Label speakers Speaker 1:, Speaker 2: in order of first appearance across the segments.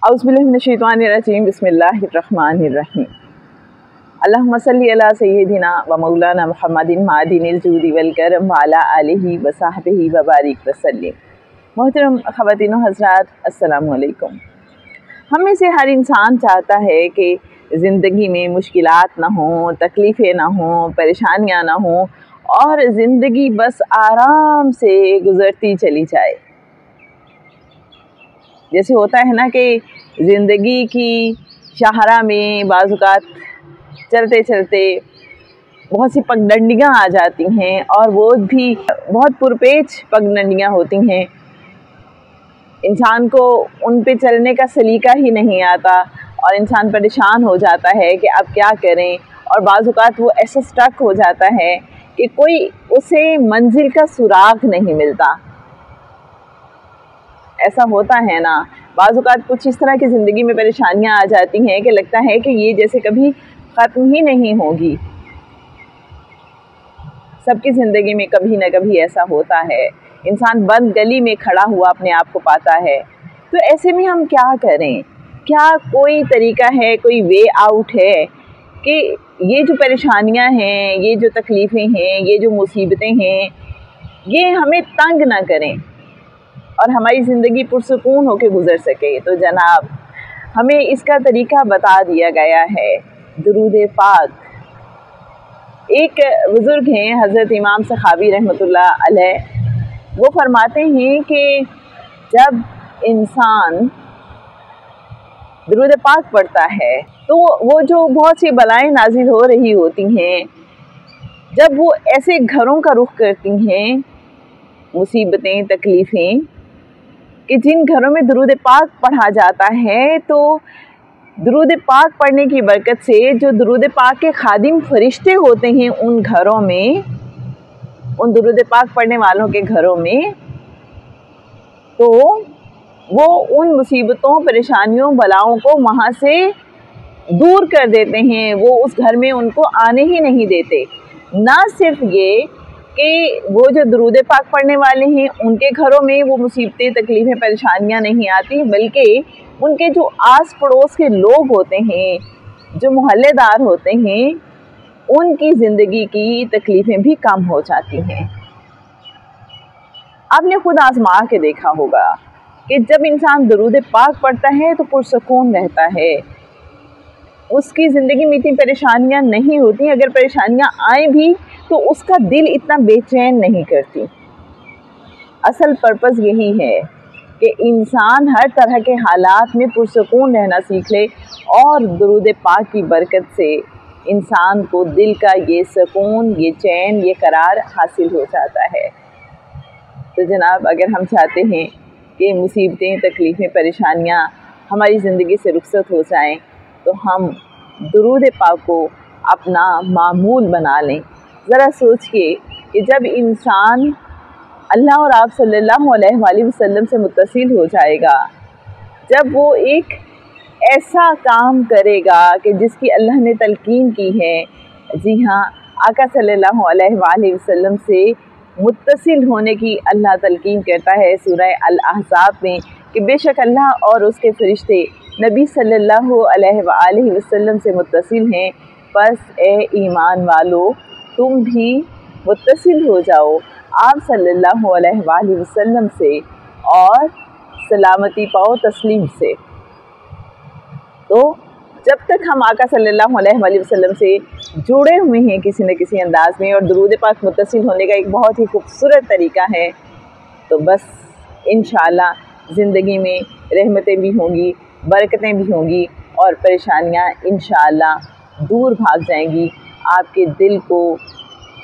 Speaker 1: औज़ुबिल्लाहि मिनश्शैतानिर्रजीम बिस्मिल्लाहिर्रहमानिर्रहीम। अल्लाहुम्मा सल्लि अला सय्यिदिना व मौलाना मुहम्मदिन मादिनिल जूदी वल करम व अला आलिहि व सहबिहि व बारिक वसल्लिम। मोहतरम ख़वातीन व हज़रात, अस्सलामु अलैकुम। हम में से हर इंसान चाहता है कि ज़िंदगी में मुश्किलात ना हों, तकलीफ़ें ना हों, परेशानियाँ ना हों और ज़िंदगी बस आराम से गुज़रती चली जाए। जैसे होता है ना कि ज़िंदगी की शाहरा में बाज़ औक़ात चलते चलते बहुत सी पगडंडियाँ आ जाती हैं और वो भी बहुत पुरपेच पगडंडियाँ होती हैं। इंसान को उन पे चलने का सलीका ही नहीं आता और इंसान परेशान हो जाता है कि अब क्या करें, और बाज़ औक़ात वो ऐसा स्टक हो जाता है कि कोई उसे मंजिल का सुराग नहीं मिलता। ऐसा होता है ना, बाज़ औक़ात कुछ इस तरह की ज़िंदगी में परेशानियाँ आ जाती हैं कि लगता है कि ये जैसे कभी ख़त्म ही नहीं होगी। सबकी ज़िंदगी में कभी न कभी ऐसा होता है। इंसान बंद गली में खड़ा हुआ अपने आप को पाता है। तो ऐसे में हम क्या करें? क्या कोई तरीका है, कोई वे आउट है कि ये जो परेशानियाँ हैं, ये जो तकलीफ़ें हैं, ये जो मुसीबतें हैं, ये हमें तंग ना करें और हमारी ज़िंदगी पुरसुकून होकर गुज़र सके? तो जनाब, हमें इसका तरीका बता दिया गया है, दुरूद पाक। एक बुज़ुर्ग हैं हज़रत इमाम सखावी रहमतुल्लाह अलैह, वो फरमाते हैं कि जब इंसान दुरूद पाक पढ़ता है तो वो जो बहुत सी बलाएं नाजिल हो रही होती हैं, जब वो ऐसे घरों का रुख करती हैं, मुसीबतें, तकलीफ़ें, कि जिन घरों में दुरूद पाक पढ़ा जाता है, तो दुरूद पाक पढ़ने की बरकत से जो दुरूद पाक के खादिम फरिश्ते होते हैं उन घरों में, उन दुरूद पाक पढ़ने वालों के घरों में, तो वो उन मुसीबतों, परेशानियों, बलाओं को वहाँ से दूर कर देते हैं। वो उस घर में उनको आने ही नहीं देते। ना सिर्फ ये कि वो जो दुरूद पाक पढ़ने वाले हैं उनके घरों में वो मुसीबतें, तकलीफ़ें, परेशानियाँ नहीं आती, बल्कि उनके जो आस पड़ोस के लोग होते हैं, जो मोहल्लेदार होते हैं, उनकी ज़िंदगी की तकलीफ़ें भी कम हो जाती हैं। आपने खुद आज़मा के देखा होगा कि जब इंसान दुरूद पाक पढ़ता है तो पुरसुकून रहता है, उसकी ज़िंदगी में इतनी परेशानियाँ नहीं होती। अगर परेशानियाँ आए भी तो उसका दिल इतना बेचैन नहीं करती। असल पर्पज़ यही है कि इंसान हर तरह के हालात में पुरसुकून रहना सीख ले और दुरूद पाक की बरकत से इंसान को दिल का ये सुकून, ये चैन, ये करार हासिल हो जाता है। तो जनाब, अगर हम चाहते हैं कि मुसीबतें, तकलीफ़ें, परेशानियाँ हमारी ज़िंदगी से रुखसत हो जाएं, तो हम दुरूद पाक को अपना मामूल बना लें। ज़रा सोचिए कि जब इंसान अल्लाह और आप सल्लल्लाहु अलैहि वसल्लम से मुत्तसिल हो जाएगा, जब वो एक ऐसा काम करेगा कि जिसकी अल्लाह ने तलकीन की है। जी हाँ, आका सल्लल्लाहु अलैहि वसल्लम से मुत्तसिल होने की अल्लाह तलकीन करता है सूरह अल अहज़ाब में कि बेशक अल्लाह और उसके फरिश्ते नबी सल्लल्लाहु अलैहि वसल्लम से मुत्तसिल हैं। बस ए ईमान वालो, तुम भी मुत्तसिल हो जाओ आप सल्लल्लाहु अलैहि वसल्लम से और सलामती पाओ तस्लीम से। तो जब तक हम आका सल्लल्लाहु अलैहि वसल्लम से जुड़े हुए हैं किसी न किसी अंदाज में, और दुरूद पाक मुत्तसिल होने का एक बहुत ही खूबसूरत तरीका है, तो बस इंशाअल्लाह ज़िंदगी में रहमतें भी होंगी, बरकतें भी होंगी और परेशानियाँ इंशाअल्लाह दूर भाग जाएंगी, आपके दिल को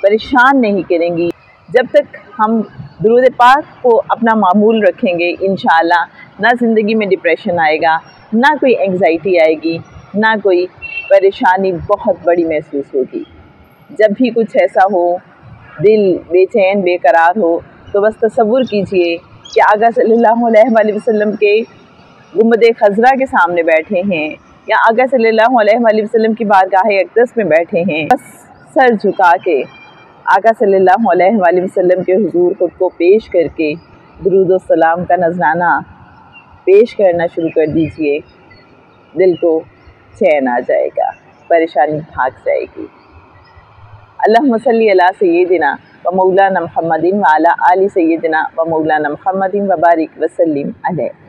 Speaker 1: परेशान नहीं करेंगी। जब तक हम दुरूद पाक को अपना मामूल रखेंगे, इंशाअल्लाह ना ज़िंदगी में डिप्रेशन आएगा, ना कोई एंग्जाइटी आएगी, ना कोई परेशानी बहुत बड़ी महसूस होगी। जब भी कुछ ऐसा हो, दिल बेचैन, बेकरार हो, तो बस तसव्वुर कीजिए कि आका सल्लल्लाहु अलैहि वसल्लम के गुंबद खज़रा के सामने बैठे हैं या आका सल्लल्लाहु अलैहि वसल्लम की बारगाह अक़दस में बैठे हैं। बस सर झुका के आका सल्लल्लाहु अलैहि वसल्लम के हुज़ूर खुद को पेश करके दुरूद व सलाम का नजराना پیش کرنا شروع کر دیجئے، دل کو چین آ جائے گا، پریشانی بھاگ جائے گی۔ اللہم صلی علی سیدنا و مولانا محمد و علی آل سیدنا و مولانا محمد و بارک وسلم علیہ۔